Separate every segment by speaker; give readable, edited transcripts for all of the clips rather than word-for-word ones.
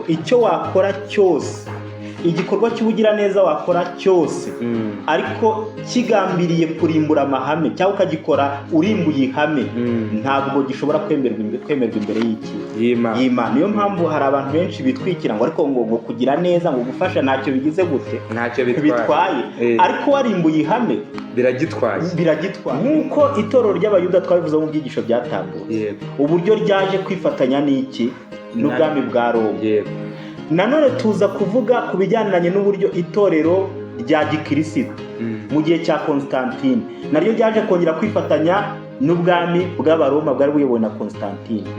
Speaker 1: icyo wakora cyose, igikorwa cy'ubugiraneza wakora cyose ariko kigambiriye kurimbura amahame cyangwa ukagikora urimbuye ihame, ntabwo gishobora kwemerwa imbere y'Imana. Niyo mpamvu hari abantu benshi bitwikira ngo ariko ngo kugira neza ngo gufasha ntacyo bigize gute,
Speaker 2: ntacyo
Speaker 1: bitwaye, ariko warimbuye ihame
Speaker 2: biragitwaye.
Speaker 1: Nk'uko itorero ry'abayuda twabivuze mu byigisho byatambutse, uburyo ryaje kwifatanya n'iki n'ubwami bwa Roma. Nanone tuza kuvuga ku bijyaniranye n'uburyo itorero rya gikirisitu mu gihe cya Constantine naryo ryaje kongera kwifatanya n'ubwami bw'abaroma bwari buyobowe na Constantine.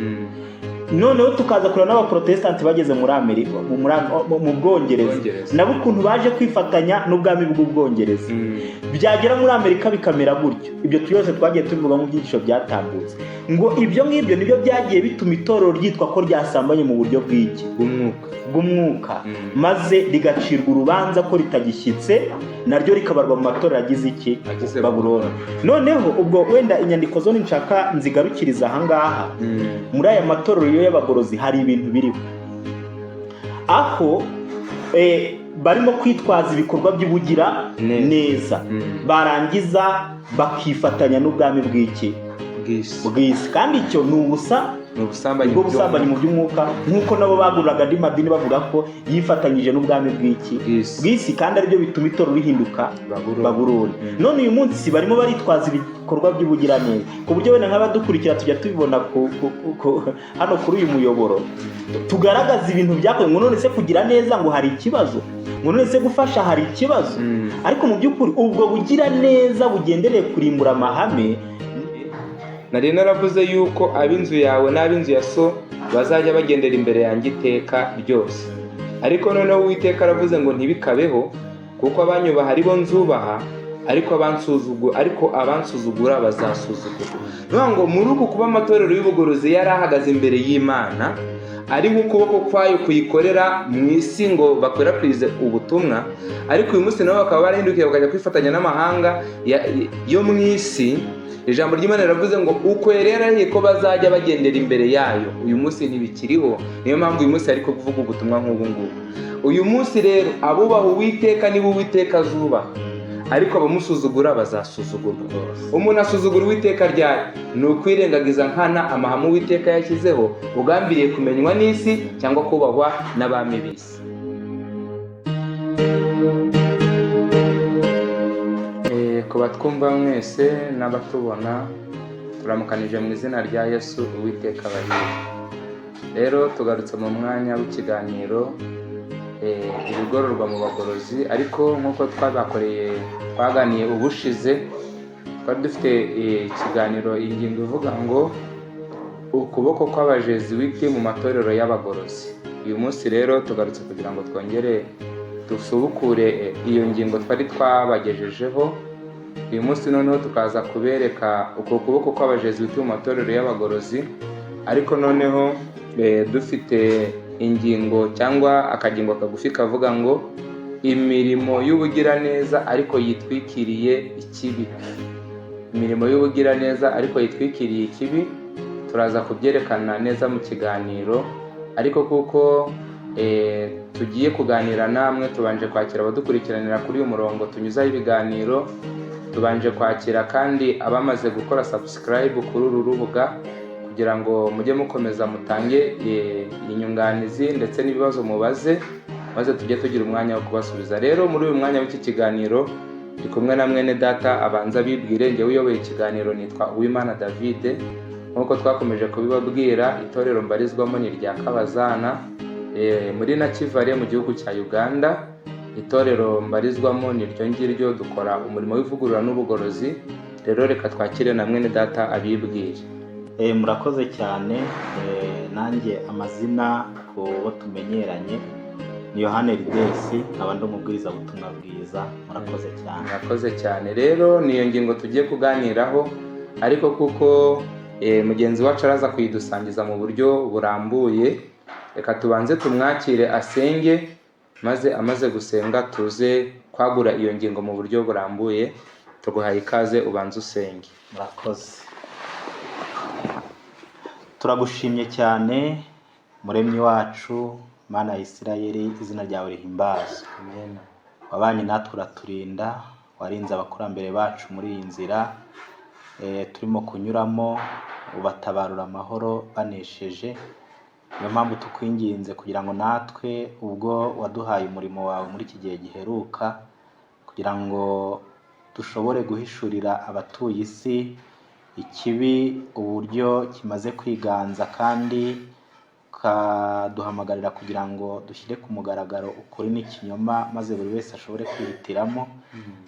Speaker 1: Noneho tukaza kureba n'abaprotestanti bageze muri Amerika, mu Bwongereza, nabo ukuntu baje kwifatanya n'ubwami bw'Ubwongereza. Byagera muri Amerika bikamera gutyo. Ibyo byose twagiye tubivuga mu byigisho byatambutse, ngo ibyo ngibyo nibyo byagiye bituma itorero ryitwa ko ryasambanye mu buryo bw'umwuka, maze rigacirwa urubanza ko ritagishyitse, naryo rikabarwa mu matorero agize iki Babuloni. Noneho ubwo wenda inyandiko zo nshaka nzigarukiriza ahangaha, muri aya matorero y'abagorozi hari ibintu biriho aho barimo kwitwaza ibikorwa by'ubugira neza, barangiza bakifatanya n'ubwami bw'isi, kandi icyo ni ubusambanyi mu by'umwuka, nk'uko nabo baguriraga andi madini bavuga ko yifatanyije n'ubwami bw'isi, kandi aribyo bituma itorero rihinduka Babuloni. None uyu munsi barimo baritwaza ibikorwa by'ubugiraneza, ku buryo wenda nk'abadukurikira tujya tubibona hano kuri uyu muyoboro, tugaragaza ibintu byakozwe, ngo none se kugira neza ngo hari ikibazo, ngo none se gufasha hari ikibazo, ariko mu by'ukuri ubwo bugira neza bugendereye kurimbura amahame.
Speaker 2: Nari naravuze yuko ab'inzu yawe n'ab'inzu ya so bazajya bagendera imbere yanjye iteka ryose, ariko noneho Uwiteka aravuze ngo ntibikabeho, kuko abanyubaha ari bo nzubaha, ariko abansuzugura bazasuzugurwa. Niyo ngo muri uku kuba amatorero y'ubugorozi yari ahagaze imbere y'Imana, ari nk'ukuboko kwayo kuyikorera mu isi ngo bakwirakwize ubutumwa, ariko uyu munsi nabo bakaba barahindukiye bakajya kwifatanya n'amahanga yo mu isi. Ijambo ry'Imana riravuze ngo uko yari ko bazajya bagendera imbere yayo, uyu munsi ntibikiriho. Niyo mpamvu uyu munsi ariko kuvuga ubutumwa nk'ubu ngubu. Uyu munsi rero abubaha Uwiteka nibo Uwiteka azubaha, ariko abamusuzugura bazasuzugurwa. Umuntu asuzugura Uwiteka ryari? Ni ukwirengagiza nkana amahame Uwiteka yashyizeho, ugambiriye kumenywa n'isi cyangwa kubahwa n'abami b'isi. Kuba twumva mwese n'abatubona, turamukanije mu izina rya Yesu Uwiteka abahiye. Rero tugarutse mu mwanya w'ikiganiro ibigororwa mu bagorozi, ariko nk'uko twaganiye ubushize, twari dufite ikiganiro, ingingo ivuga ngo ukuboko kw'abajezuwiti mu matorero y'abagorozi. Uyu munsi rero tugarutse kugira ngo twongere dusubukure iyo ngingo twari twabagejejeho. Uyu munsi noneho tukaza kubereka uko kuboko kw'abajezuwiti mu matorero y'abagorozi, ariko noneho dufite ingingo cyangwa akagingo kagufi kavuga ngo imirimo y'ubugiraneza ariko yitwikiriye ikibi. Imirimo y'ubugiraneza ariko yitwikiriye ikibi turaza kubyerekana neza mu kiganiro, ariko kuko tugiye kuganira namwe, tubanje kwakira abadukurikiranira kuri uyu murongo tunyuzaho ibiganiro, tubanje kwakira kandi abamaze gukora subscribe kuri uru rubuga, kugira ngo mujye mukomeza mutange inyunganizi ndetse n'ibibazo mubaze, maze tujye tugira umwanya wo kubasubiza. Rero muri uyu mwanya w'iki kiganiro ndi kumwe na mwene data abanza bibwire. Njye uyoboye ikiganiro nitwa Uwimana David. Nk'uko twakomeje kubibabwira, itorero mbarizwamo ni rya Kabazana muri Nakivale mu gihugu cya Uganda. Itorero mbarizwamo ni ryo ngiryo, dukora umurimo w'ivugurura n'ubugorozi. Rero reka twakire na mwene data abibwire.
Speaker 1: Murakoze cyane. Nanjye amazina ku bo tumenyeranye ni Yohane Ridesi, abandi umubwiriza butumwa bwiza.
Speaker 2: Murakoze cyane. Rero niyo ngingo tugiye kuganiraho, ariko kuko mugenzi wacu araza kuyidusangiza mu buryo burambuye, reka tubanze tumwakire asenge, maze amaze gusenga tuze kwagura iyo ngingo mu buryo burambuye. Tuguhaye ikaze, ubanze usenge.
Speaker 1: Murakoze. Turagushimye cyane Muremyi wacu, Mana ya Isirayeli, izina ryawe rihimbazwe.
Speaker 2: Amen.
Speaker 1: Wabanye natwe uraturinda, warinze abakurambere bacu muri iyi nzira turimo kunyuramo, ubatabarura amahoro banesheje. Niyo mpamvu tukwinginze kugira ngo natwe ubwo waduhaye umurimo wawe muri iki gihe giheruka, kugira ngo dushobore guhishurira abatuye isi ikibi uburyo kimaze kwiganza, kandi kaduhamagarira kugira ngo dushyire ku mugaragaro ukuri n'ikinyoma, maze buri wese ashobore kwihitiramo.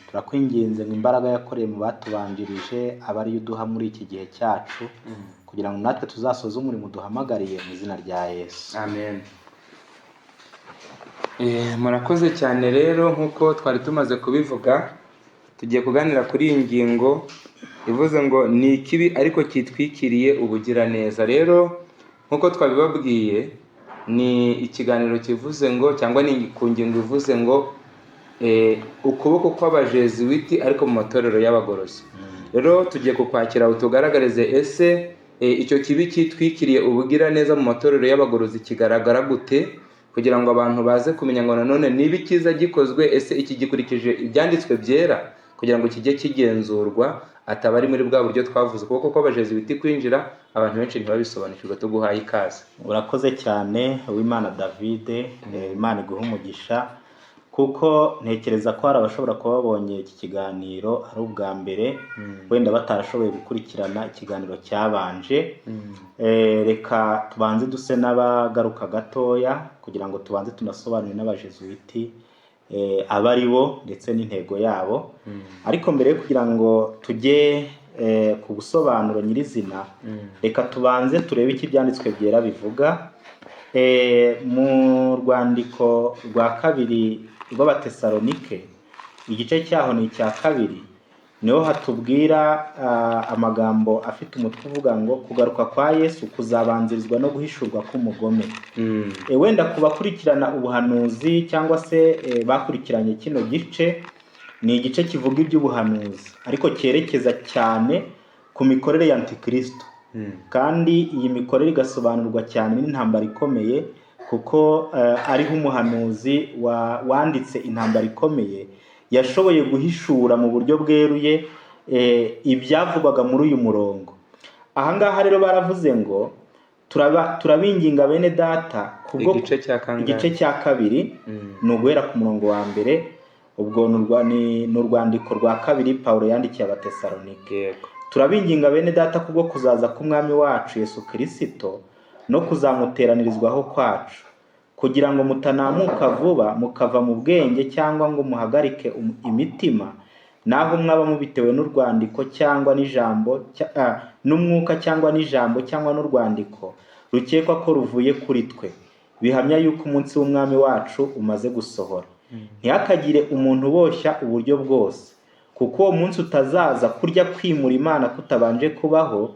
Speaker 1: Turakwinginze ngo imbaraga yakoreye mu batubanjirije abe ariyo uduha muri iki gihe cyacu, kugira ngo natwe tuzasoze umurimo duhamagariye mu izina rya Yesu.
Speaker 2: Amen. Murakoze cyane. Rero nk'uko twari tumaze kubivuga, tugiye kuganira kuri iyi ngingo ivuze ngo ni ikibi ariko kitwikiriye ubugiraneza. Rero nk'uko twabibabwiye, ni ikiganiro kivuze ngo, cyangwa ni ku ngingo ivuze ngo ukuboko kw'abajezuwiti ariko mu matorero y'abagorozi. Rero tugiye kukwakira utugaragarize ese icyo kibi kitwikiriye ubugiraneza mu matorero y'abagorozi kigaragara gute, kugira ngo abantu baze kumenya ngo nanone niba icyiza gikozwe, ese iki gikurikije ibyanditswe byera, kugira ngo kijye kigenzurwa, ataba ari muri bwa buryo twavuze kuko kw'abajezuwiti kwinjira abantu benshi ntibabisobanukirwa. Tuguhaye ikaze.
Speaker 1: Urakoze cyane Uwimana David, Imana iguhe umugisha, kuko ntekereza ko hari abashobora kuba babonye iki kiganiro ari ubwa mbere, wenda batarashoboye gukurikirana ikiganiro cyabanje. Reka tubanze duse n'abagaruka gatoya, kugira ngo tubanze tunasobanure n'abajezuwiti aba ari bo ndetse n'intego yabo. Ariko mbere yo kugira ngo tujye ku busobanuro nyirizina, reka tubanze turebe icyo ibyanditswe byera bivuga. Mu rwandiko rwa kabiri rw'Abatesalonike, igice cyaho ni icya 2, niho hatubwira amagambo afite umutwe uvuga ngo kugaruka kwa Yesu kuzabanzirizwa no guhishurwa k'umugome. Wenda kubakurikirana ubuhanuzi cyangwa se bakurikiranye kino gice, ni igice kivuga iby'ubuhanuzi ariko cyerekeza cyane ku mikorere ya Antikristo. Kandi iyi mikorere igasobanurwa cyane n'intambara ikomeye, kuko ariho umuhanuzi wanditse intambara ikomeye yashoboye guhishura mu buryo bweruye ibyavugwaga muri uyu murongo. Ahangaha rero baravuze ngo turabinginga bene data, kubwo igice cya 2 ni uguhera ku murongo wa mbere. Ubwo ni urwandiko rwa 2 Pawulo yandikiye Abatesalonike. Turabinginga bene data kubwo kuzaza k'umwami wacu Yesu Kristo no kuzamuteranirizwaho kwacu, kugira ngo mutanamuka vuba mukava mu bwenge, cyangwa ngo muhagarike imitima, naho mwaba mubitewe n'urwandiko cyangwa n'ijambo n'umwuka, cyangwa n'ijambo cyangwa n'urwandiko rukekwa ko ruvuye kuri twe, bihamya yuko umunsi w'umwami wacu umaze gusohora. Ntihakagire umuntu uboshya uburyo bwose, kuko uwo munsi utazaza kurya kwimura Imana kutabanje kubaho,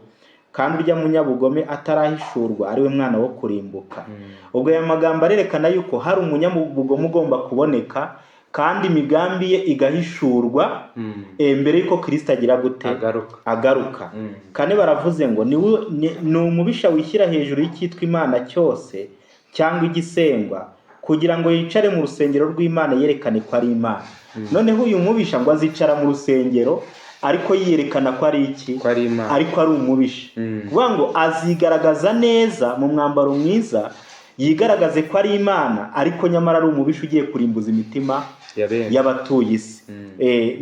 Speaker 1: kandi urya munyabugome atarahishurwa ari we mwana wo kurimbuka. Ubwo aya magambo arerekana yuko hari umunyabugome ugomba kuboneka, kandi imigambi ye igahishurwa mbere yuko Kristo agira gute agaruka. Kane baravuze ngo ni umubisha wishyira hejuru y'icyitwa Imana cyose cyangwa igisengwa, kugira ngo yicare mu rusengero rw'Imana yerekane ko ari Imana. Noneho uyu mubisha ngo azicara mu rusengero ariko yiyerekana ko ari iki? Ariko ari umubisha. Kuvuga ngo azigaragaza neza mu mwambaro mwiza, yigaragaze ko ari Imana, ariko nyamara ari umubisha ugiye kurimbuza imitima y'abatuye isi.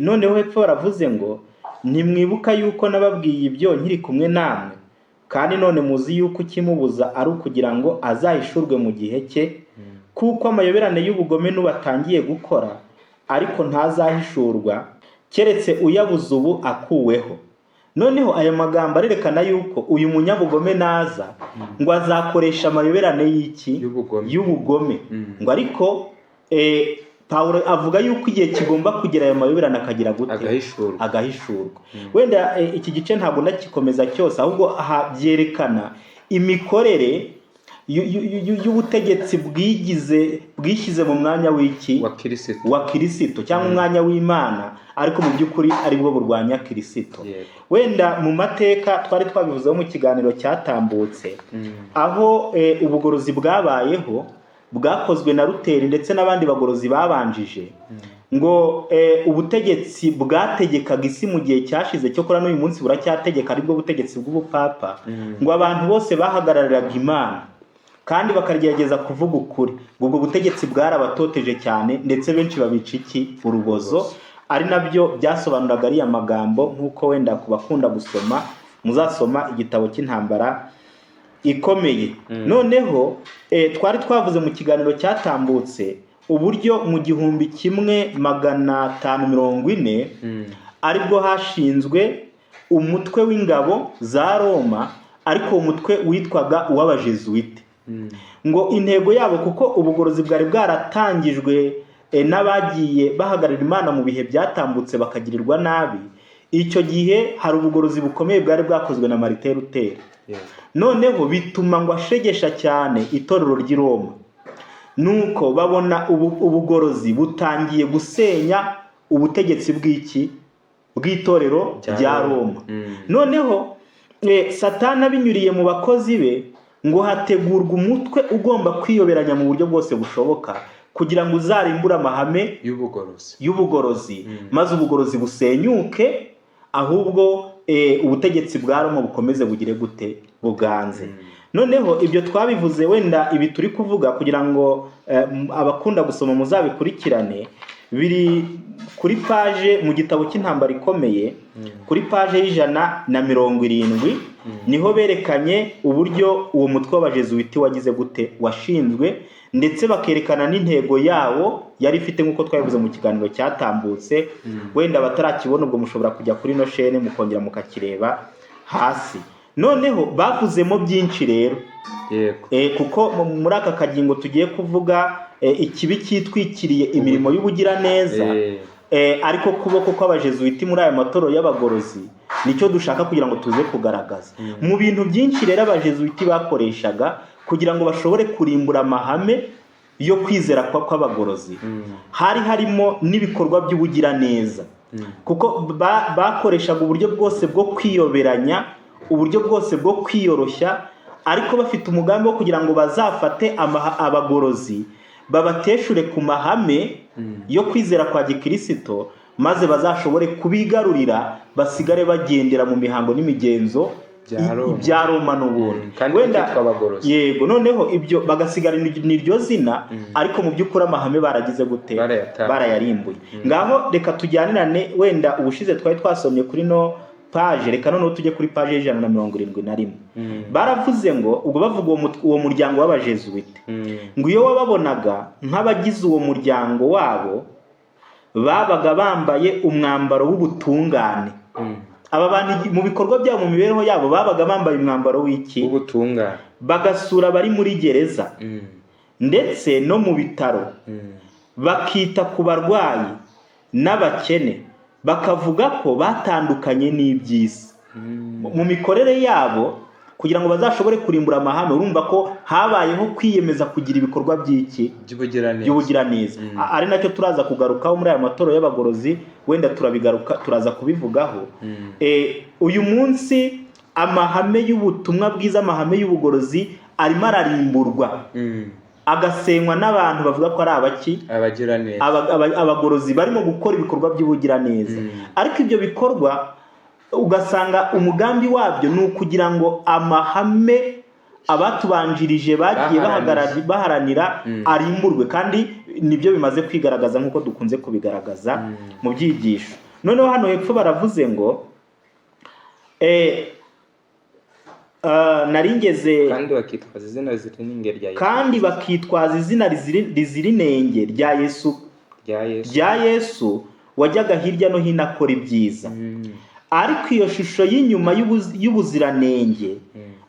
Speaker 1: Noneho hepfo baravuze ngo ntimwibuka yuko nababwiye ibyo nkiri kumwe namwe, kandi none muzi yuko ikimubuza ari ukugira ngo azahishurwe mu gihe cye, kuko amayoberane y'ubugome n'ubatangiye gukora, ariko ntazahishurwa keretse uyabuze ubu akuweho. Noneho aya magambo arerekana yuko uyu munyabugome naza ngo azakoresha amayoberane y'iki? Y'ubugome. Ngo ariko Pawulo avuga yuko igihe kigomba kugera aya mayoberane akagira gute? Agahishurwa. Wenda iki gice ntabwo ndakikomeza cyose, ahubwo byerekana imikorere y'ubutegetsi bwishyize mu mwanya w'iki? Wa Kristo, cyangwa umwanya w'Imana, ariko mu by'ukuri ari bwo burwanya Kristo. Wenda mu mateka twari twabivuzeho mu kiganiro cyatambutse, aho ubugorozi bwabayeho, bwakozwe na Luteri ndetse n'abandi bagorozi babanjije, ngo ubutegetsi bwategekaga isi mu gihe cyashize cyo kora n'uyu munsi buracyategeka, aribwo butegetsi bw'ubupapa, ngo abantu bose bahagarariraga Imana kandi bakagerageza kuvuga ukuri. Ubwo butegetsi bwarabatoteje cyane ndetse benshi babica urubozo, ari nabyo byasobanuraga ariya magambo. Nk'uko wenda ku bakunda gusoma muzasoma igitabo cy'intambara ikomeye. Noneho twari twavuze mu kiganiro cyatambutse uburyo mu 1540 aribwo hashinzwe umutwe w'ingabo za Roma, ariko umutwe witwaga uw'abajesuite. Ngo intego yabo, kuko ubugorozi bwari bwaratangijwe n'abagiye bahagararira Imana mu bihe byatambutse bakagirirwa nabi, icyo gihe hari ubugorozi bukomeye bwari bwakozwe na Martin Luther. Noneho bituma ngo ashegesha cyane itorero ry'i Roma, nuko babona ubugorozi butangiye gusenya ubutegetsi bw'itorero rya Roma. Noneho Satani abinyuriye mu bakozi be, ngo hategurwa umutwe ugomba kwiyoberanya mu buryo bwose bushoboka kugira ngo uzarimbure amahame y'ubugorozi, maze ubugorozi busenyuke, ahubwo ubutegetsi bwa Roma bukomeze bugire gute, buganze. Noneho ibyo twabivuze, wenda ibi turi kuvuga kugira ngo abakunda gusoma muzabikurikirane, biri kuri paje mu gitabo cy'intambara ikomeye, kuri paje y'170 niho berekanye uburyo uwo mutwe w'abajesuiti wagize gute, washinzwe, ndetse bakerekana n'intego yawo yari ifite, nk'uko twabivuze mu kiganiro cyatambutse. Wenda batarakibona ubwo mushobora kujya kuri no chaîne mukongera mukakireba hasi. Noneho bavuzemo byinshi rero, kuko muri aka kagingo tugiye kuvuga ikibi cyitwikiriye imirimo y'ubugiraneza, ariko kuboko kw'abajesuiti muri aya matorero y'abagorozi nicyo dushaka kugira ngo tuze kugaragaza. Mu bintu byinshi rero abajesuiti bakoreshaga kugira ngo bashobore kurimbura amahame yo kwizera kw'abagorozi, hari harimo n'ibikorwa by'ubugiraneza, kuko bakoreshaga uburyo bwose bwo kwiyoberanya, uburyo bwose bwo kwiyoroshya, ariko bafite umugambi wo kugira ngo bazafate abagorozi babateshure ku mahame yo kwizera kwa Gikristo, maze bazashobore kubigarurira, basigare bagendera mu mihango n'imigenzo bya Roma n'ubundi. Wenda yego, noneho ibyo bagasigara n'iryo zina, ariko mu by'ukuri amahame baragize gute, barayarimbuye. Ngaho reka tujyanirane, wenda ubushize twari twasomye kuri no page, reka noneho tujye kuri page y'171. Baravuze ngo ubwo bavuga uwo muryango w'abajesuite, ngo iyo wababonaga nk'abagize uwo muryango wabo babaga bambaye umwambaro w'ubutungane. Aba bantu mu bikorwa byabo, mu mibereho yabo, babaga bambaye umwambaro w'ubutungane, bagasura bari muri gereza ndetse no mu bitaro, bakita ku barwayi n'abakene, bakavuga ko batandukanye n'iby'isi. Mu mikorere yabo kugira ngo bazashobore kurimbura amahame, urumva ko habayeho kwiyemeza kugira ibikorwa by'ubugiraneza. Ari nacyo turaza kugarukaho muri aya matorero y'abagorozi, wenda turaza kubivugaho. Uyu munsi amahame y'ubutumwa bwiza, amahame y'ubugorozi arimo ararimburwa, agasenywa n'abantu bavuga ko ari abagorozi barimo gukora ibikorwa by'ubugiraneza. Ariko ibyo bikorwa ugasanga umugambi wabyo ni ukugira ngo amahame abatubanjirije bagiye baharanira arimburwe, kandi nibyo bimaze kwigaragaza nk'uko dukunze kubigaragaza mu byigisho. Noneho hano hepfo baravuze ngo naringeze kandi bakitwaza izina rizira inenge rya Yesu wajyaga hirya no hino akora ibyiza. Ariko iyo shusho y'inyuma y'ubuziranenge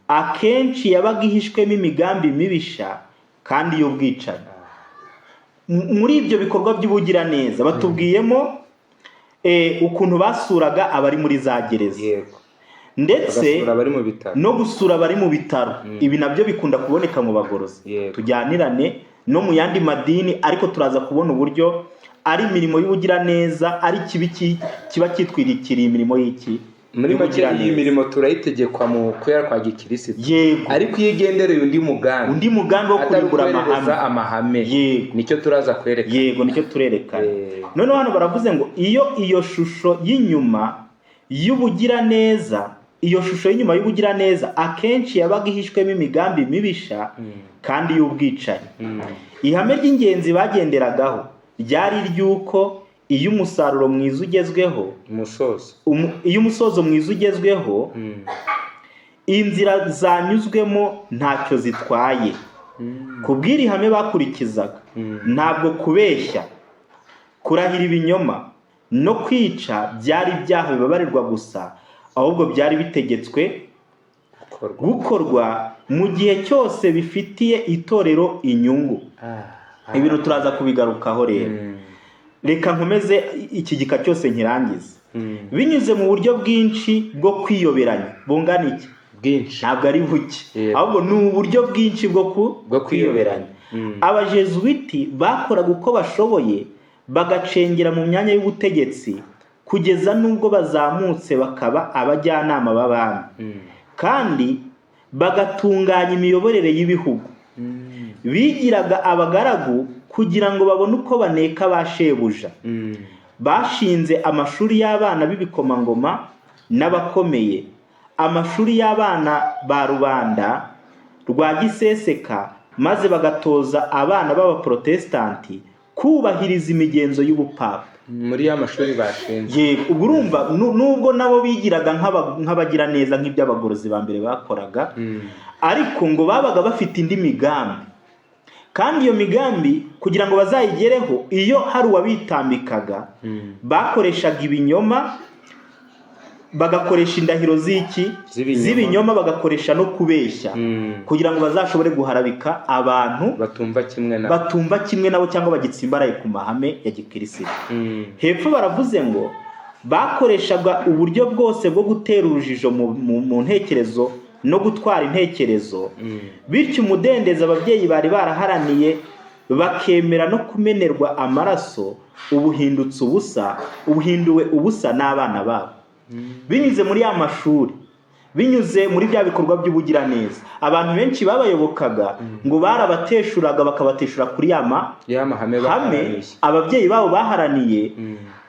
Speaker 1: akenshi yabaga ihishwemo imigambi mibisha kandi y'ubwicanyi. Muri ibyo bikorwa by'ubugiraneza batubwiyemo ukuntu basuraga abari muri za gereza, ndetse no gusura abari mu bitaro. Ibi nabyo bikunda kuboneka mu bagorozi, tujyanirane no mu yandi madini, ariko turaza kubona uburyo ari imirimo y'ubugiraneza, ari kiba cyitwirikiriye imirimo
Speaker 2: muri make iyi mirimo turayitegekwa mu kwera kwa gikirisitu.
Speaker 1: Yego.
Speaker 2: Ariko iyo igendereye undi mugambi
Speaker 1: wo kurimbura
Speaker 2: amahame.
Speaker 1: Yego.
Speaker 2: Nicyo turaza kwerekana.
Speaker 1: Yego, nicyo turerekana. Noneho hano baravuze ngo iyo shusho y'inyuma y'ubugiraneza, iyo shusho y'inyuma y'ubugiraneza akenshi yabaga ihishwemo imigambi mibisha kandi y'ubwicanyi. Ihame ry'ingenzi bagenderagaho ryari ry'uko iyo umusaruro mwiza ugezweho, iyo umusozo mwiza ugezweho, inzira zanyuzwemo ntacyo zitwaye. Kubw'iri hame bakurikizaga ntabwo kubeshya, kurahira ibinyoma no kwica byari ibyaha bibabarirwa gusa, ahubwo byari bitegetswe gukorwa mu gihe cyose bifitiye itorero inyungu. Ibintu turaza kubigarukaho rero. Reka nkomeze iki gika cyose nkirangize. Binyuze mu buryo bwinshi bwo kwiyoberanya. Bungana iki?
Speaker 2: Bwinshi.
Speaker 1: Ntabwo ari buke, ahubwo ni uburyo bwinshi bwo kwiyoberanya. Abajesuiti bakoraga uko bashoboye bagacengera mu myanya y'ubutegetsi kugeza n'ubwo bazamutse bakaba abajyanama b'abami, kandi bagatunganya imiyoborere y'ibihugu. Bigiraga abagaragu kugira ngo babone uko baneka ba shebuja. Bashinze amashuri y'abana b'ibikomangoma n'abakomeye, amashuri y'abana ba rubanda rwa giseseka, maze bagatoza abana b'abaprotestanti kubahiriza imigenzo y'ubupapa.
Speaker 2: Muri ya mashuri bashinze.
Speaker 1: Yego, ubwo urumva nubwo nabo bigiraga nk'abagira neza nk'iby'abagorozi ba mbere bakoraga, ariko ngo babaga bafite indi migambi. Kandi iyo migambi kugira ngo bazayigereho, iyo hari uwabitambikaga bakoreshaga ibinyoma, bagakoresha indahiro z'ibinyoma, bagakoresha no kubeshya kugira ngo bazashobore guharabika abantu batumva kimwe nabo cyangwa bagitsimbaraye ku mahame ya gikirisitu. Hepfo baravuze ngo bakoreshaga uburyo bwose bwo gutera urujijo mu ntekerezo no gutwara intekerezo, bityo umudendezo ababyeyi bari baraharaniye bakemera no kumenerwa amaraso ubuhinduwe ubusa n'abana babo. Binyuze muri ya mashuri, binyuze muri bya bikorwa by'ubugiraneza, abantu benshi babayobokaga ngo barabateshuraga, bakabateshura kuri ya mahame ababyeyi babo baharaniye,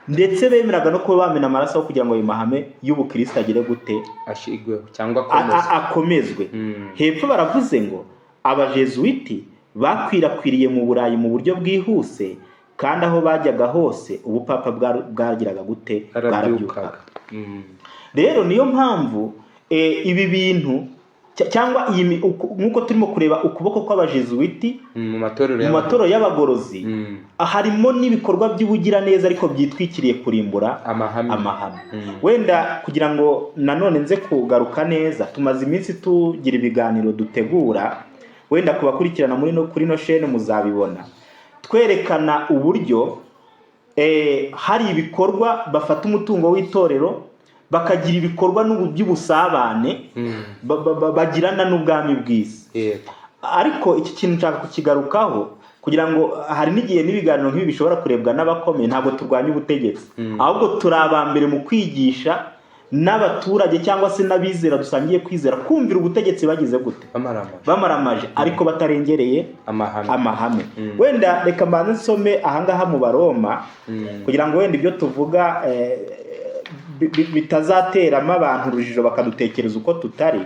Speaker 1: ndetse bemeraga no kuba bamena amaraso kugira ngo ayo mahame y'ubukristo agire gute?
Speaker 2: Ashigweho cyangwa
Speaker 1: akomezwe. Hepfo baravuze ngo abajesuiti bakwirakwiriye mu Burayi mu buryo bwihuse, kandi aho bajyaga hose ubupapa bwagiraga gute? Bwarabyukaga. Rero niyo mpamvu ibi bintu cyangwa nk'uko turimo kureba ukuboko kw'abajesuiti mu matorero y'abagorozi, harimo n'ibikorwa by'ubugiraneza ariko byitwikiriye kurimbura amahame. Wenda kugira ngo nanone nze kugaruka neza, tumaze iminsi tugira ibiganiro dutegura, wenda kubakurikirana kuri no chaîne muzabibona, twerekana uburyo hari ibikorwa bafata umutungo w'itorero bakagira ibikorwa by'ubusabane bagirana n'ubwami bw'isi. Ariko iki kintu nshaka kukigarukaho kugira ngo hari n'igihe n'ibiganiro nk'ibi bishobora kurebwa n'abakomeye. Ntabwo turwanya ubutegetsi, ahubwo turi abambere mu kwigisha n'abaturage cyangwa se n'abizera dusangiye kwizera kumvira ubutegetsi bagize gute? Bamaramaje, ariko batarengereye amahame. Wenda reka mbanze nsome ahangaha mu Baroma kugira ngo wenda ibyo tuvuga bitazateramo abantu urujijo bakadutekereza uko tutari.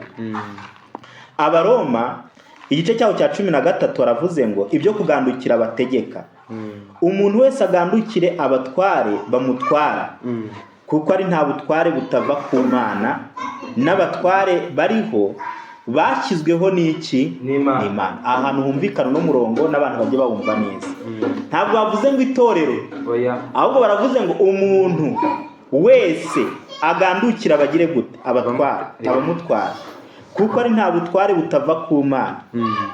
Speaker 1: Abaroma igice cyaho cya 13 aravuze ngo ibyo kugandukira abategeka, umuntu wese agandukire abatware bamutwara, kuko ari nta butware butava ku Mana, n'abatware bariho bashyizweho n'iki? N'Imana. Ahantu humvikana no murongo n'abantu bajye bawumva neza. Ntabwo bavuze ngo itorero, ahubwo baravuze ngo umuntu wese agandukira abagire gute? Abatware, abamutwara, kuko ari nta butware butava ku Mana,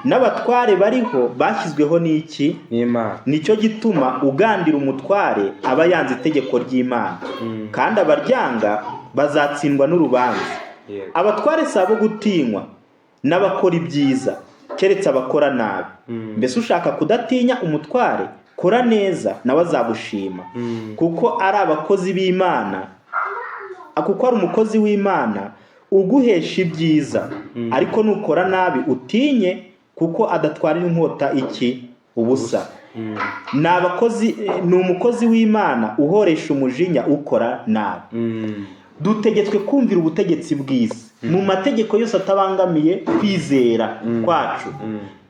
Speaker 1: n'abatware bariho bashyizweho n'iki? N'Imana. Nicyo gituma ugandira umutware aba yanze itegeko ry'Imana, kandi abaryanga bazatsindwa n'urubanza. Abatware sabo gutinywa n'abakora ibyiza, keretse abakora nabi. Mbese ushaka kudatinya umutware, kora neza nawe azagushima, kuko ari abakozi b'Imana kuko ari umukozi w'Imana uguhesha ibyiza, ariko nukora nabi utinye, kuko adatwarira inkota ubusa. Ni umukozi w'Imana uhoresha umujinya ukora nabi. Dutegetswe kumvira ubutegetsi bw'isi mu mategeko yose atabangamiye kwizera kwacu.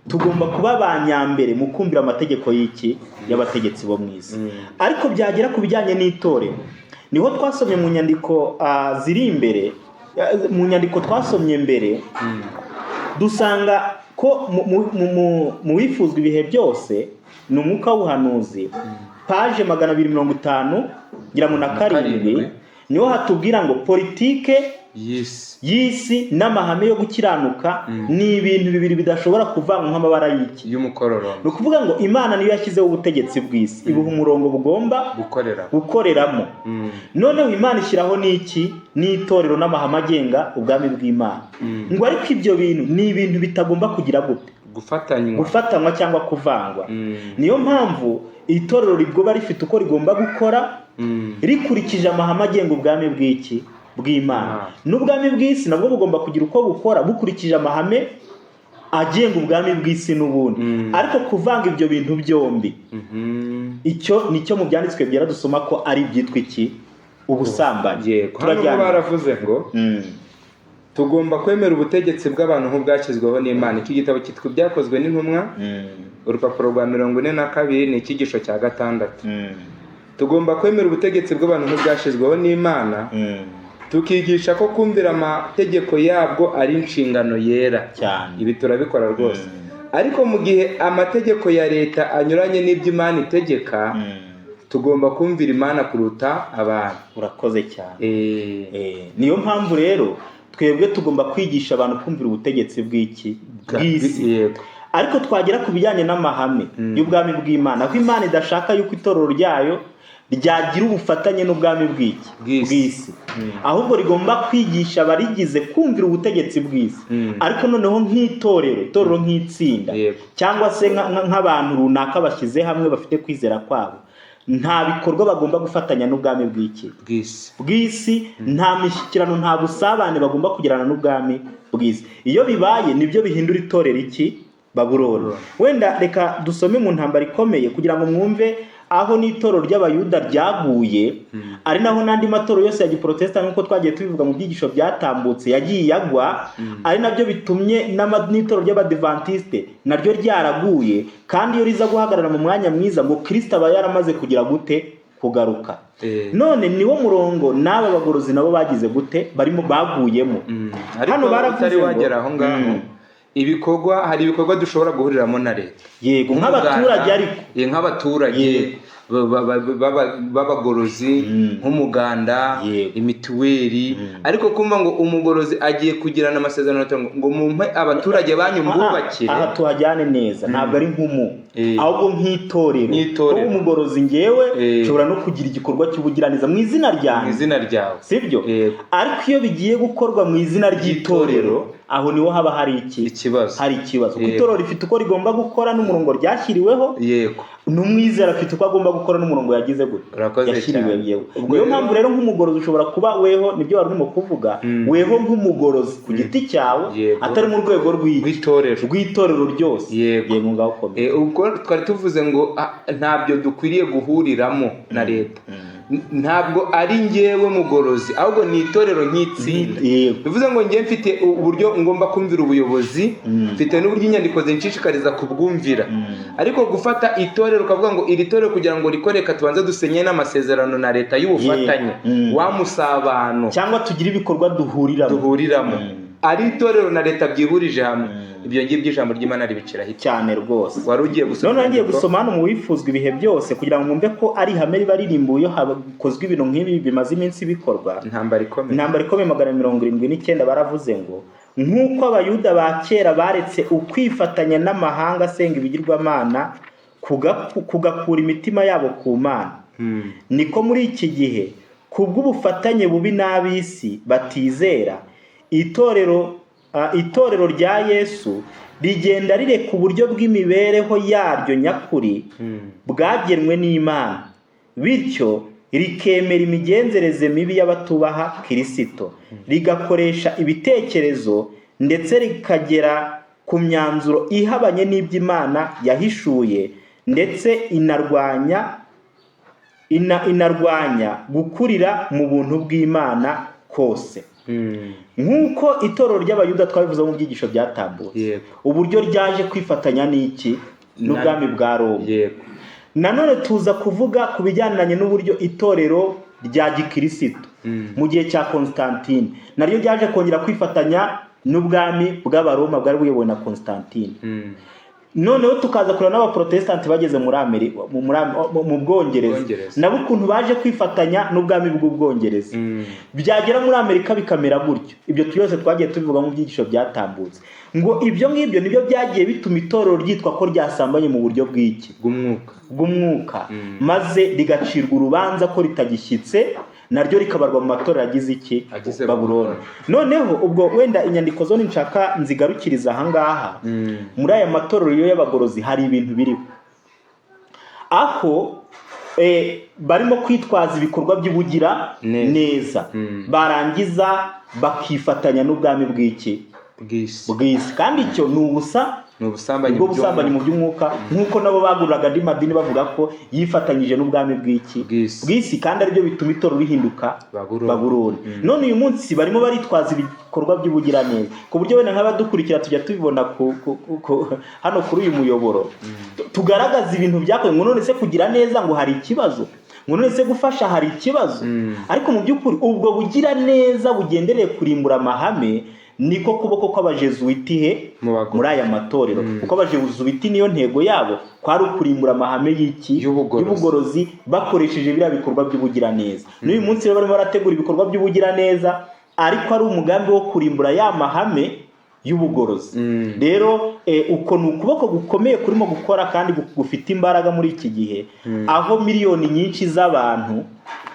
Speaker 1: Tugomba kuba abanyambere mu kumvira amategeko y'abategetsi bo mu isi. Ariko byagera ku bijyanye n'itorero, niho twasomye mu nyandiko ziri imbere, mu nyandiko twasomye mbere, dusanga ko mu wifuzwa ibihe byose ni umwuka w'ubuhanuzi, paje 250 ngira ngo na 7, niho hatubwira ngo politike y'isi n'amahame yo gukiranuka ni ibintu bibiri bidashobora kuvanga nk'amabara
Speaker 2: y'umukororombya.
Speaker 1: ni ukuvuga ngo Imana niyo yashyizeho ubutegetsi bw'isi, ibuha umurongo bugomba gukoreramo. Noneho Imana ishyiraho n'itorero n'amahame agenga ubwami bw'Imana. Ngo ariko ibyo bintu ni ibintu bitagomba kugira gute gufatanywa cyangwa kuvangwa. Niyo mpamvu itorero rigoba rifite uko rigomba gukora rikurikije amahame agenga ubwami bw'Imana. N'ubwami bw'isi nabwo bugomba kugira uko bukora bukurikije amahame agenga ubwami bw'isi n'ubundi. Ariko kuvanga ibyo bintu byombi, icyo nicyo mu byanditswe byera dusoma ko ari ibyitwa ubusambanyi.
Speaker 2: Hano baravuze ngo tugomba kwemera ubutegetsi bw'abantu nk'ubwashyizweho n'Imana. Iki gitabo cyitwa Ibyakozwe n'Intumwa, urupapuro rwa 42 ni icyigisho cya 6. Tugomba kwemera ubutegetsi bw'abantu nk'ubwashyizweho n'Imana, tukigisha ko kumvira amategeko yabwo ari inshingano yera
Speaker 1: cyane.
Speaker 2: Ibi turabikora rwose. Ariko mu gihe amategeko ya leta anyuranye n'ibyo Imana itegeka, tugomba kumvira Imana kuruta abantu.
Speaker 1: Urakoze cyane. Niyo mpamvu rero twebwe tugomba kwigisha abantu kumvira ubutegetsi bw'isi. Ariko twagera ku bijyanye n'amahame y'ubwami bw'Imana, aho Imana idashaka yuko itorero ryayo ryagira ubufatanye n'ubwami bw'isi, ahubwo rigomba kwigisha abarigize kumvira ubutegetsi bw'isi. Ariko noneho nk'itorero nk'itsinda, cyangwa se nk'abantu runaka bashyize hamwe bafite kwizera kwabo, nta bikorwa bagomba gufatanya n'ubwami bw'isi, nta mishyikirano, nta busabane bagomba kugirana n'ubwami bw'isi. Iyo bibaye nibyo bihindura itorero Babuloni. Wenda reka dusome mu ntambara ikomeye kugira ngo mwumve aho n'itorero ry'abayuda ryaguye, ari naho n'andi matorero yose ya giprotestant nk'uko twagiye tubivuga mu byigisho byatambutse yagiye yagwa, ari nabyo bitumye n'itorero ry'abadventiste naryo ryaraguye. Kandi iyo riza guhagarara mu mwanya mwiza ngo Kristo aba yaramaze kugira gute kugaruka. None niwo murongo n'aba bagorozi nabo bagize gute baguyemo.
Speaker 2: Hano baravuze wagera aho ngaho hari ibikorwa dushobora guhuriramo na leta.
Speaker 1: Yego, nk'abaturage, ariko
Speaker 2: nk'abaturage b'abagorozi, nk'umuganda, imituweli. Ariko kumva ngo umugorozi agiye kugirana amasezerano ngo mumpe abaturage banyu mbubakire.
Speaker 1: Aha tuhajyane neza, ntabwo ari ahubwo nk'itorero. Umugorozi ngewe nshobora no kugira igikorwa cy'ubugiraneza mu izina ryawe, sibyo? Ariko iyo bigiye gukorwa mu izina ry'itorero, aho niho haba hari ikibazo. Kuko itorero rifite uko rigomba gukora n'umurongo ryashyiriweho, n'umwizera afite uko agomba gukora n'umurongo yashyiriweho. Niyo mpamvu rero nk'umugorozi ushobora kuba weho, nibyo wari urimo kuvuga, weho nk'umugorozi ku giti cyawe, atari mu rwego rw'itorero ryose.
Speaker 2: Ubwo twari tuvuze ngo ntabyo dukwiriye guhuriramo na leta. Ntabwo ari njyewe mugorozi, ahubwo ni itorero nk'itsinda. Bivuze ngo njye mfite uburyo ngomba kumvira ubuyobozi, mfite n'uburyo inyandiko zinshishikariza kubwumvira. Ariko gufata itorero ukavuga ngo iri torero kugira ngo rikoreka tubanze dusenye n'amasezerano na leta y'ubufatanye, wamusabano,
Speaker 1: cyangwa tugire ibikorwa duhuriramo,
Speaker 2: ari itorero na leta byihurije hamwe, ibyo ngibyo ijambo ry'Imana ribiciraho
Speaker 1: cyane rwose.
Speaker 2: Wari ugiye gusoma?
Speaker 1: None ngiye gusoma hano mu wifuzwa ibihe byose kugira ngo mwumve ko ari ihame riba ririmbuye hakozwe ibintu nk'ibi bimaze iminsi bikorwa.
Speaker 2: Intambara ikomeye
Speaker 1: 279 baravuze ngo nk'uko abayuda ba kera baretse ukwifatanya n'amahanga asenga ibigirwamana kugakura imitima yabo ku Mana, niko muri iki gihe kubw'ubufatanye bubi n'ab'isi batizera, itorero rya Yesu rigenda rireka uburyo bw'imibereho yaryo nyakuri bwagenwe n'Imana, bityo rikemera imigenzereze mibi y'abatubaha Kristo, rigakoresha ibitekerezo ndetse rikagera ku myanzuro ihabanye n'iby'Imana yahishuye, ndetse inarwanya gukurira mu buntu bw'Imana kose. Nk'uko itorero ry'abayuda twabivuze mu byigisho byatambutse, uburyo ryaje kwifatanya n'iki n'ubwami bwa Roma. Nanone tuza kuvuga ku bijyananye n'uburyo itorero rya gikristo mu gihe cya Constantine naryo ryaje kongera kwifatanya n'ubwami bw'abaroma bwari buyobowe na Constantine. Noneho tukaza kureba n'abaprotestanti bageze muri Amerika mu Bwongereza nabo ukuntu baje kwifatanya n'ubwami bw'Ubwongereza. Byagera muri Amerika bikamera gutyo. Ibyo byose twagiye tubivuga mu byigisho byatambutse, ngo ibyo ngibyo nibyo byagiye bituma itorero ryitwa ko ryasambanye mu buryo bw'iki bw'umwuka, maze rigacirwa urubanza ko ritagishyitse, naryo rikabarwa mu matorero agize iki Babuloni. Noneho ubwo wenda inyandiko zo nshaka nzigarukiriza ahangaha. Muri aya matorero y'abagorozi hari ibintu biriho aho barimo kwitwaza ibikorwa by'ubugira neza, barangiza bakifatanya n'ubwami bw'iki bw'isi, kandi icyo ni ubusambanyi mu by'umwuka, nk'uko nabo baguraga andi madini bavuga ko yifatanyije n'ubwami bw'isi, kandi aribyo bituma itorero rihinduka Babuloni. None uyu munsi barimo baritwaza ibikorwa by'ubugiraneza, ku buryo wenda nk'abadukurikira tujya tubibona hano kuri uyu muyoboro, tugaragaza ibintu byakozwe. Ngo none se kugira neza ngo hari ikibazo, ngo none se gufasha hari ikibazo, ariko mu by'ukuri ubwo bugira neza bugendereye kurimbura amahame niko kuboko kw'abajezuiti muri aya matorero, kuko abajezuiti niyo ntego yabo kwari ukurimbura amahame y'ubugorozi bakoresheje biriya bikorwa by'ubugiraneza. N'uyu munsi rero barimo barategura ibikorwa by'ubugiraneza, ariko ari umugambi wo kurimbura ya mahame y'ubugorozi. Rero uko ni ukuboko gukomeye kurimo gukora kandi gufite imbaraga muri iki gihe, aho miliyoni nyinshi z'abantu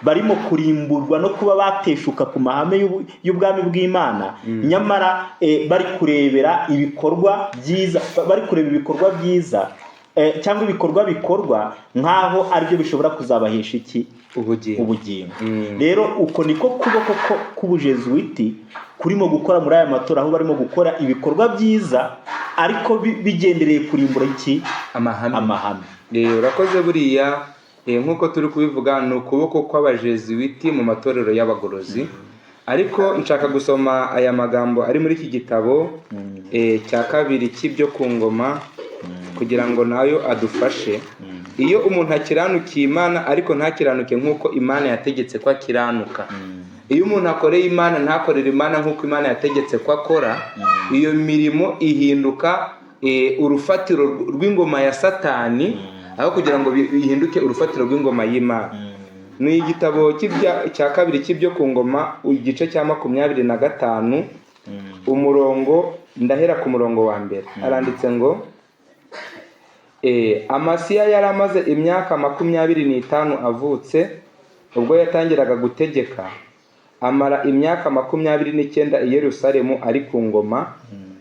Speaker 1: barimo kurimburwa no kuba bateshuka ku mahame y'ubwami bw'Imana, nyamara bari kurebera ibikorwa byiza, bari kureba ibikorwa byiza cyangwa ibikorwa bikorwa nk'aho aribyo bishobora kuzabahesha iki ubugingo. Rero uko niko kuboko k'ubujezuiti kurimo gukora muri aya matora, aho barimo gukora ibikorwa byiza ariko bigendereye kurimbura iki amahame.
Speaker 2: Urakoze. Buriya nk'uko turi kubivuga ni ukuboko kw'abajezuiti mu matorero y'abagorozi, ariko nshaka gusoma aya magambo ari muri iki gitabo cya kabiri cy'ibyo ku ngoma kugira ngo nayo adufashe. Iyo umuntu akiranukiye Imana ariko ntakiranuke nk'uko Imana yategetse ko akiranuka, iyo umuntu akoreye Imana ntakorere Imana nk'uko Imana yategetse ko akora, iyo mirimo ihinduka urufatiro rw'ingoma ya Satani, aho kugira ngo bihinduke urufatiro rw'ingoma y'Imana. Ni igitabo cya kabiri cy'ibyo ku ngoma, igice cya 25, umurongo ndahera ku murongo wa mbere. Aranditse ngo Amasiya yari amaze imyaka 25 avutse ubwo yatangiraga gutegeka, amara imyaka 29 i Yerusalemu ari ku ngoma,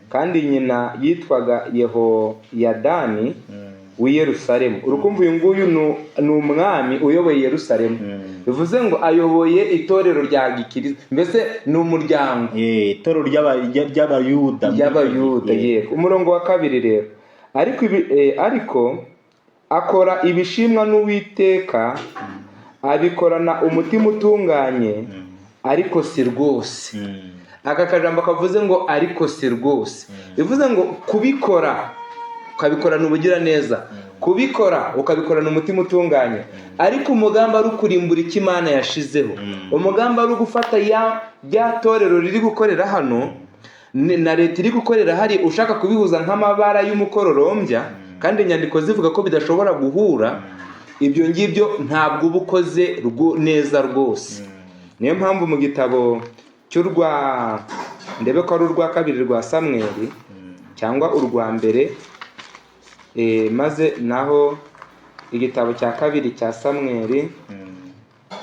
Speaker 2: kandi nyina yitwaga Yehoyadani w'i Yerusalemu. Urukumva uyu nguyu ni umwami uyoboye Yerusalemu, bivuze ngo ayoboye itorero rya gikristo, mbese ni umuryango
Speaker 1: itorero ry'abayuda.
Speaker 2: Yego. Umurongo wa kabiri rero, ariko akora ibishimwa n'Uwiteka, abikorana umutima utunganye, ariko si rwose. Aka kajambo kavuze ngo ariko si rwose, bivuze ngo kubikora ukabikorana ubugiraneza, kubikora ukabikorana umutima utunganye, ariko umugambi ari ukurimbura icyo Imana yashizeho. Umugambi ari ugufata rya torero riri gukorera hano na leta iri gukorera hari, ushaka kubihuza nk'amabara y'umukororombya, kandi inyandiko zivuga ko bidashobora guhura. Ibyo ngibyo ntabwo uba ukoze neza rwose. Niyo mpamvu mu gitabo ndebe ko ari urwa kabiri rwa Samweli cyangwa urwa mbere, maze naho igitabo cya kabiri cya Samweli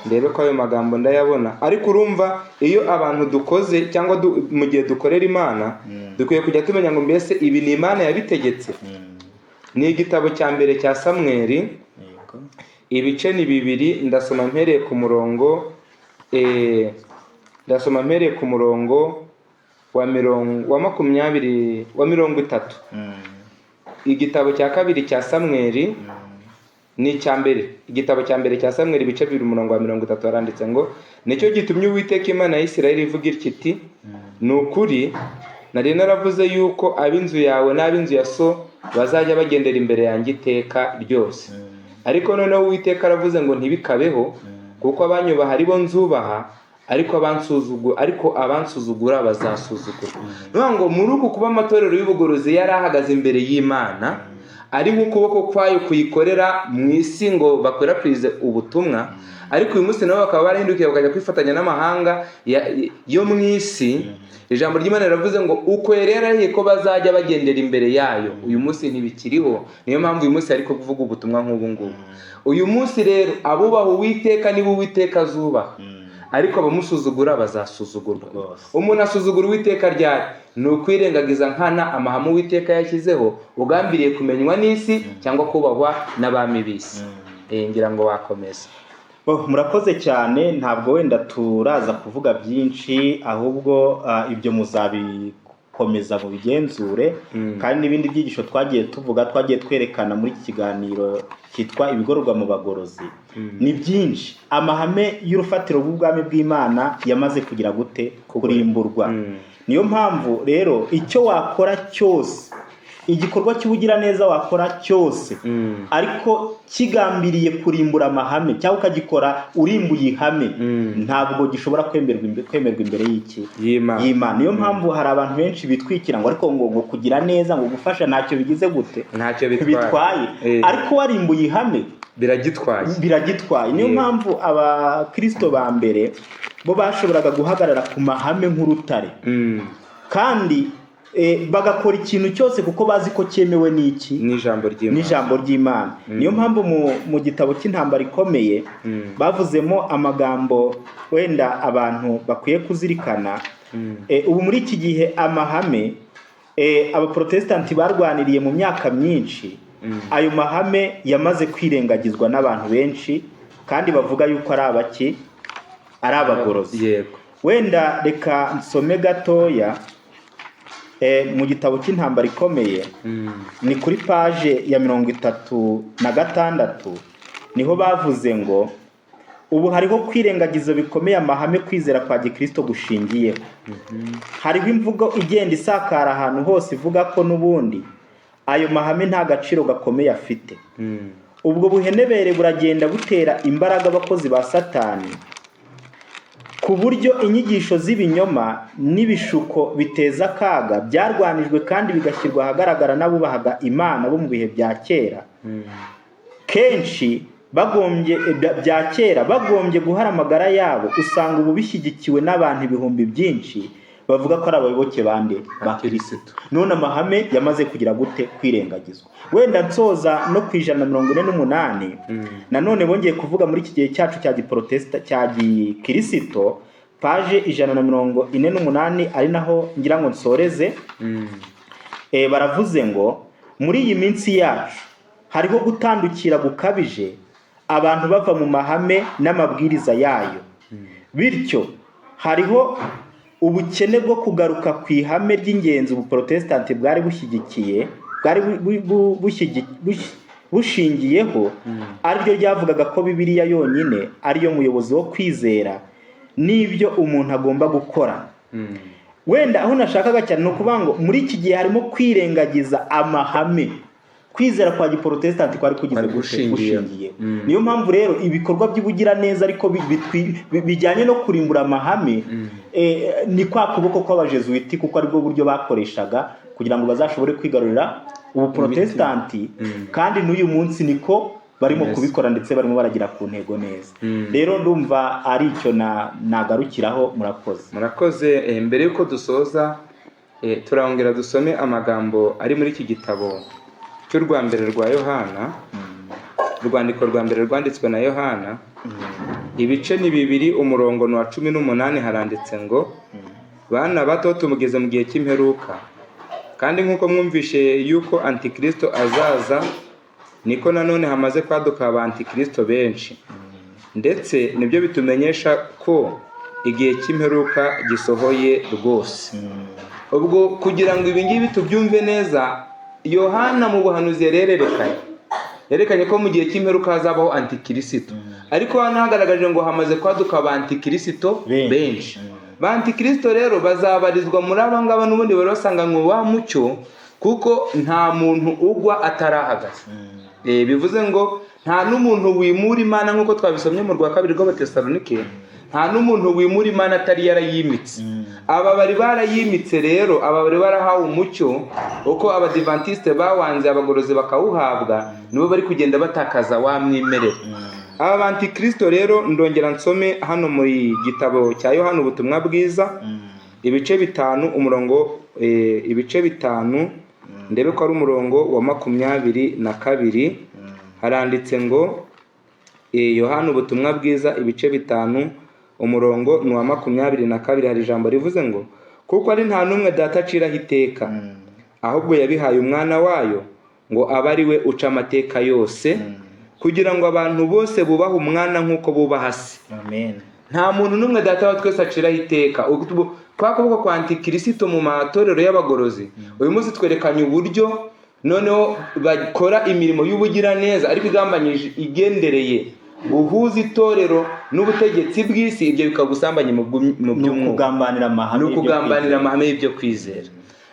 Speaker 2: ndebe ko ayo magambo ndayabona. Ariko urumva, iyo abantu dukoze cyangwa mu gihe dukorera Imana, dukwiye kujya tumenya ngo mbese ibi ni Imana yabitegetse. Ni igitabo cya mbere cya Samweli ibice ni bibiri. Ndasoma mpereye ku murongo wa 30. Igitabo cya kabiri cya Samweli ni icya mbere. Igitabo cya mbere cya Samweli ibice 2 umurongo wa 30 haranditse ngo, nicyo gitumye Uwiteka Imana ya Isirayeli ivuga iti, ni ukuri nari naravuze yuko ab'inzu yawe n'ab'inzu ya so bazajya bagendera imbere yanjye iteka ryose. Ariko noneho Uwiteka aravuze ngo ntibikabeho, kuko abanyubaha ari bo nzubaha, ariko abansuzugura bazasuzugura. Niyo ngo muri uku kuba amatorero y'ubugorozi yari ahagaze imbere y'Imana, ari ukuboko kwayo kuyikorera mu isi ngo bakwirakwize ubutumwa, ariko uyu munsi nabo bakaba barahindukiye bakajya kwifatanya n'amahanga yo mu isi. Ijambo ry'Imana riravuze ngo uko yari yarahiye ko bazajya bagendera imbere yayo, uyu munsi ntibikiriho. Niyo mpamvu uyu munsi ariko kuvuga ubutumwa nk'ubu ngubu. Uyu munsi rero abubaha Uwiteka nibo Uwiteka azubaha, ariko abamusuzugura bazasuzugurwa. Umuntu asuzugura Uwiteka ryari? Ni ukwirengagiza nkana amahame Uwiteka yashyizeho, ugambiriye kumenywa n'isi cyangwa kubahwa n'abami b'isi. Ngira ngo wakomeza.
Speaker 1: Murakoze cyane. Ntabwo wenda turaza kuvuga byinshi, ahubwo ibyo muzabikomeza mu bigenzure. Kandi n'ibindi byigisho twagiye twerekana muri iki kiganiro cyitwa ibigororwa mu bagorozi ni byinshi. Amahame y'urufatiro rw'ubwami bw'Imana yamaze kugira gute? Kurimburwa. Niyo mpamvu rero icyo wakora cyose, igikorwa cy'ubugiraneza wakora cyose, ariko kigambiriye kurimbura amahame cyangwa ukagikora urimbuye ihame, ntabwo gishobora kwemerwa imbere y'Imana. Niyo mpamvu hari abantu benshi bitwikira ngo ariko ngo kugira neza, ngo gufasha ntacyo bigize gute,
Speaker 2: ntacyo
Speaker 1: bitwaye. Ariko warimbuye ihame biragitwaye. Niyo mpamvu abakristo ba mbere bo bashoboraga guhagarara ku mahame nk'urutare, kandi bagakora ikintu cyose kuko bazi ko cyemewe n'ijambo ry'Imana. Niyo mpamvu mu gitabo cy'Intambara Ikomeye bavuzemo amagambo wenda abantu bakwiye kuzirikana. Ubu muri iki gihe amahame abaprotestanti barwaniriye mu myaka myinshi, ayo mahame yamaze kwirengagizwa n'abantu benshi, kandi bavuga yuko ari abagorozi. Wenda reka nsome gatoya mu gitabo cy'Intambara Ikomeye, ni kuri paje ya 36, niho bavuze ngo ubu hariho kwirengagiza bikomeye amahame kwizera kwa Gikristo gushingiyeho. Hariho imvugo igenda isakara ahantu hose ivuga ko n'ubundi ayo mahame nta gaciro gakomeye afite. Ubwo buhenebere buragenda butera imbaraga abakozi ba Satani, ku buryo inyigisho z'ibinyoma n'ibishuko biteza akaga byarwanijwe kandi bigashyirwa ahagaragara n'abubahaga Imana bo mu bihe bya kera. Kenshi bagombye guhara amagara yabo, usanga ubu bishyigikiwe n'abantu ibihumbi byinshi bavuga ko ari abayoboke ba Kristo. None amahame yamaze kugira gute? Kwirengagizwa. Wenda nsoza no ku 148, nanone bongeye kuvuga muri iki gihe cyacu cya giprotesta cya Gikristo, paje 148, ari naho ngira ngo nsoreze. Baravuze ngo muri iyi minsi yacu hariho gutandukira gukabije, abantu bava mu mahame n'amabwiriza yayo. Bityo hariho ubukene bwo kugaruka ku ihame ry'ingenzi ubuprotestanti bwari bushingiyeho, ariryo ryavugaga ko Bibiliya yonyine ariyo muyobozi wo kwizera n'ibyo umuntu agomba gukora. Wenda aho nashakaga cyane no kuvuga ngo muri iki gihe harimo kwirengagiza amahame. Kwizera kwa giprotestanti kwari kugize gushingiye. Niyo mpamvu rero ibikorwa by'ubugira neza ariko bijyanye no kurimbura amahame, ni kwa kuboko kw'abajesuiti, kuko aribwo buryo bakoreshaga kugira ngo bazashobore kwigarurira ubuprotestanti, kandi n'uyu munsi niko barimo kubikora ndetse barimo baragira ku ntego neza. Rero ndumva ari icyo nagarukiraho.
Speaker 2: Murakoze. Mbere yuko dusoza, turongera dusome amagambo ari muri iki gitabo cy'urwambere rwa Yohana, urwandiko rwa mbere rwanditswe na Yohana, ibice ni 2 umurongo wa 18 haranditse ngo, bana bato tumugeze mu gihe cy'imperuka, kandi nk'uko mwumvishe yuko Antikristo azaza niko nanone hamaze kwaduka abantikristo benshi, ndetse nibyo bitumenyesha ko igihe cy'imperuka gisohoye rwose. Ubwo kugira ngo ibi ngibi tubyumve neza, Yohana mu buhanuzi yerekanye ko mu gihe cy'imperuka hazabaho antikristo, ariko hano hagaragaje ngo hamaze kwaduka abantikristo benshi. Ba antikristo rero bazabarizwa muri aba ngaba n'ubundi bari basanganywe wa mucyo, kuko nta muntu ugwa atarahagaze. Bivuze ngo nta n'umuntu wimura Imana, nk'uko twabisomye mu rwa 2 rw'Abatesalonike, nta n'umuntu wimura Imana atari yarayimitse. Aba bari barayimitse rero, aba bari barahawe umucyo, uko abadivantiste bawanze abagorozi bakawuhabwa, nibo bari kugenda batakaza wa mwimerere. Aba bantikristo rero ndongera nsome hano muri gitabo cya Yohana ubutumwa bwiza, ibice 5 ndebe ko ari umurongo wa 22. Haranditse ngo Yohana ubutumwa bwiza ibice 5 umurongo ni wa 22. Hari ijambo rivuze ngo kuko ari nta numwe data aciraho iteka, ahubwo yabihaye umwana wayo ngo abe ari we uca amateka yose, kugira ngo abantu bose bubahe umwana nk'uko bubaha se.
Speaker 1: Amen.
Speaker 2: Nta muntu n'umwe data wa twese aciraho iteka. Kwa kuvuga kwa antikristo mu matorero y'abagorozi, uyu munsi twerekanye uburyo noneho bakora imirimo y'ubugira neza, ariko igambanyije igendereye guhuza itorero n'ubutegetsi bw'isi, ibyo bikagusambanya mu by'umwuka,
Speaker 1: kugambanira
Speaker 2: amahame y'ibyo kwizera.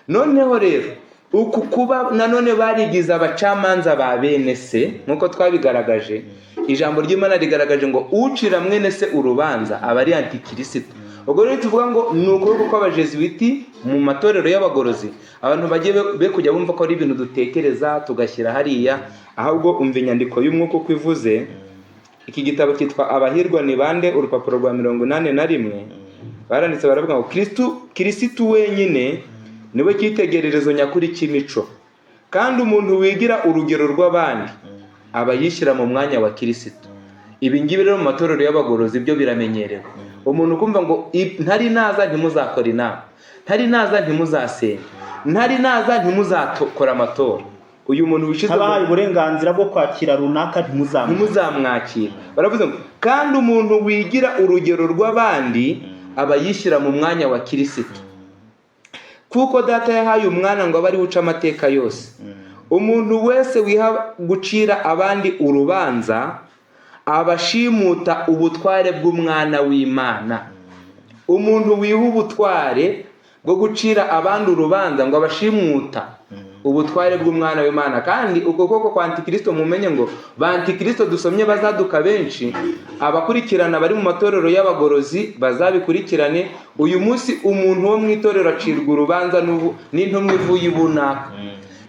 Speaker 2: Noneho rero uku kuba nanone barigize abacamanza ba bene se, nk'uko twabigaragaje, ijambo ry'Imana rigaragaje ngo ucira mwene se urubanza aba ari antikristo. Ubwo rero tuvuga ngo ni ukuboko kw'abajesuiti mu matorero y'abagorozi, abantu bagiye be kujya bumva ko ari ibintu dutekereza tugashyira hariya, ahubwo umva inyandiko y'umwuka uko ivuze. Iki gitabo cyitwa Abahirwa ni bande, urupapuro rwa 81. Baranditse baravuga ngo Kristo wenyine niwe cyitegererezo nyakuri cy'imico, kandi umuntu wigira urugero rw'abandi aba yishyira mu mwanya wa Kristo. Ibi ngibi rero mu matorero y'abagorozi byo biramenyerewe. Umuntu kumva ngo ntari naza ntimuzakora inama, ntari naza ntimuzasenga, ntari naza ntimuzakora amatora, uyu muntu wishize
Speaker 1: abahaye uburenganzira bwo kwakira runaka
Speaker 2: ntimuzamwakira. Baravuze ngo kandi umuntu wigira urugero rw'abandi aba yishyira mu mwanya wa Kristo, kuko data yahaye umwana ngo abe ari uca amateka yose. Umuntu wese wiha gucira abandi urubanza abashimuta ubutware bw'umwana w'Imana. Umuntu wiha ubutware bwo gucira abandi urubanza ngo abashimuta ubutware bw'umwana w'Imana. Kandi uko koko kwa antikristo mumenye ngo ba antikristo dusomye bazaduka benshi, abakurikirana bari mu matorero y'abagorozi bazabikurikirane. Uyu munsi umuntu wo mu itorero acirwa urubanza n'intumwa ivuye ibunaka.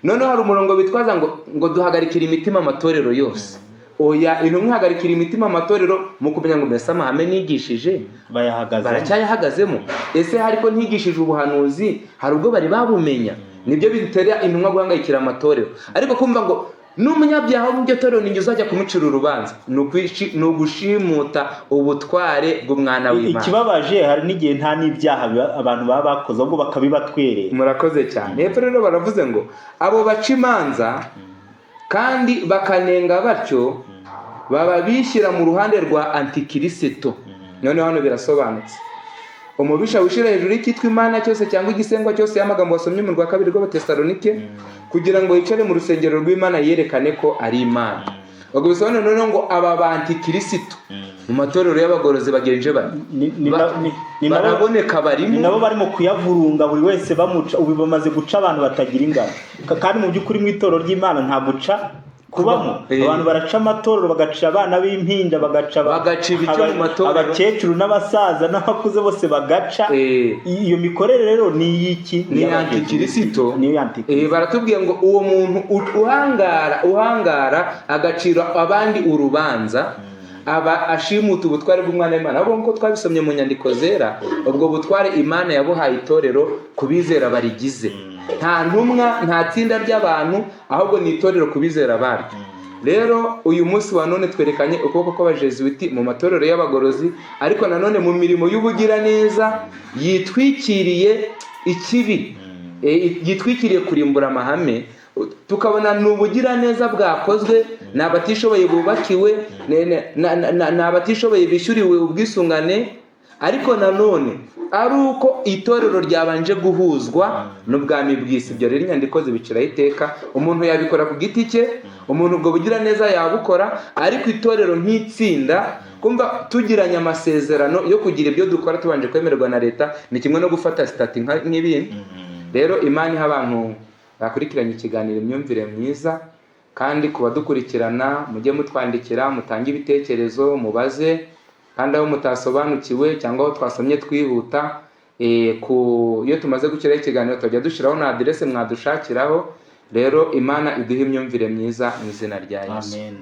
Speaker 2: Noneho hari umurongo bitwaza ngo duhagarikira imitima amatorero yose. Oya, intumwa ihagarikira imitima amatorero mu kumenya ngo mbese amahame nigishije baracyayahagazemo. Ese hariko ntigishije ubuhanuzi, hari ubwo bari babumenya. Nibyo bitera intumwa guhangayikira amatorero. Ariko kumva ngo n'umunyabyaha mu byo torero ninjye uzajya kumucira urubanza, ni ugushimuta ubutware bw'umwana w'Imana.
Speaker 1: Ikibabaje hari n'igihe nta n'ibyaha abantu baba bakoze ahubwo bakabibatwerera.
Speaker 2: Murakoze cyane. Hepfo rero baravuze ngo abo baca imanza kandi bakanenga batyo baba bishyira mu ruhande rwa antikristo. Noneho hano birasobanutse. Umubisha wishira hejuru y'ikitwa Imana cyose cyangwa igisengwa cyose y'amagambo wasomye mu rwa 2 rw'Abatesalonike, kugira ngo yicare mu rusengero rw'Imana yerekane ko ari Imana. Ubwo bisobanura noneho ngo aba bantikristo mu matorero y'abagorozi bagenje baraboneka barimo,
Speaker 1: nabo barimo kuyavurunga buri wese bamuca. Ubu bamaze guca abantu batagira ingano, kandi mu by'ukuri mu itorero ry'Imana nta guca kubamo. Abantu baraca amatorero, bagaca abana b'impinja, bagaca
Speaker 2: ibice mu matorero,
Speaker 1: abakecuru n'abasaza n'abakuze bose bagaca. Iyo mikorere rero ni y'iki?
Speaker 2: Ni antikristo. Baratubwiye ngo uwo muntu uhangara agacira abandi urubanza aba ashimuta ubutware bw'umwana w'Imana. Ahubwo nk'uko twabisomye mu nyandiko zera, ubwo butware Imana yabuhaye itorero kubizera barigize. Nta ntumwa, nta tsinda ry'abantu, ahubwo ni itorero kubizera baryo. Rero uyu munsi wa none twerekanye ukuboko kw'abajesuiti mu matorero y'abagorozi, ariko nanone mu mirimo y'ubugira neza yitwikiriye ikibi, yitwikiriye kurimbura amahame. tukabona ni ubugiraneza bwakozwe, ni abatishoboye bubakiwe, ni abatishoboye bishyuriwe ubwisungane, ariko nanone ari uko itorero ryabanje guhuzwa n'ubwami bw'isi. Ibyo rero inyandiko zibiciraho iteka. Umuntu yabikora ku giti cye, umuntu ubwo bugiraneza yabukora, ariko itorero nk'itsinda, kumva tugiranye amasezerano yo kugira ibyo dukora tubanje kwemererwa na leta, ni kimwe no gufata sitati nk'ibindi. Rero Imana iha abantu bakurikiranye ikiganiro imyumvire myiza, kandi ku badukurikirana mujye mutwandikira, mutange ibitekerezo, mubaze, kandi aho mutasobanukiwe cyangwa aho twasomye twihuta, iyo tumaze gushyiraho ikiganiro tujya dushyiraho na aderese mwadushakiraho. Rero Imana iduhe imyumvire myiza mu izina rya Yesu.
Speaker 1: Amen.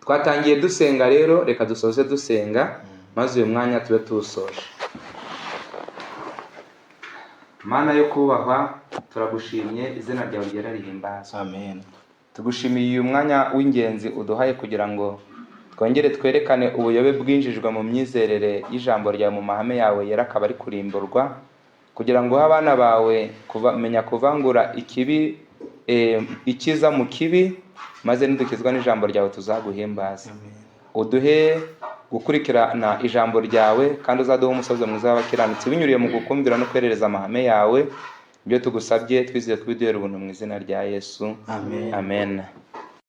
Speaker 2: Twatangiye dusenga, rero reka dusoze dusenga, maze uyu mwanya tube tuwusoje. Mana yo kubahwa, turagushimye, izina ryawe ryera rihimbazwe.
Speaker 1: Amen.
Speaker 2: Tugushimiye uyu mwanya w'ingenzi uduhaye kugira ngo twongere twerekane ubuyobe bwinjijwe mu myizerere y'ijambo ryawe, mu mahame yawe yera akaba ari kurimburwa, kugira ngo uhe abana bawe kumenya kuvangura ikibi, ikiza mu kibi, maze nidukizwa n'ijambo ryawe tuzaguhimbaza. Uduhe gukurikirana ijambo ryawe, kandi uzaduhe umusozo mwiza w'abakiranutsi binyuriye mu gukumvira no kwerereza amahame yawe. Ibyo tugusabye twizeye kubiduhera ubuntu mu izina rya Yesu.
Speaker 1: Amen.
Speaker 2: Amen.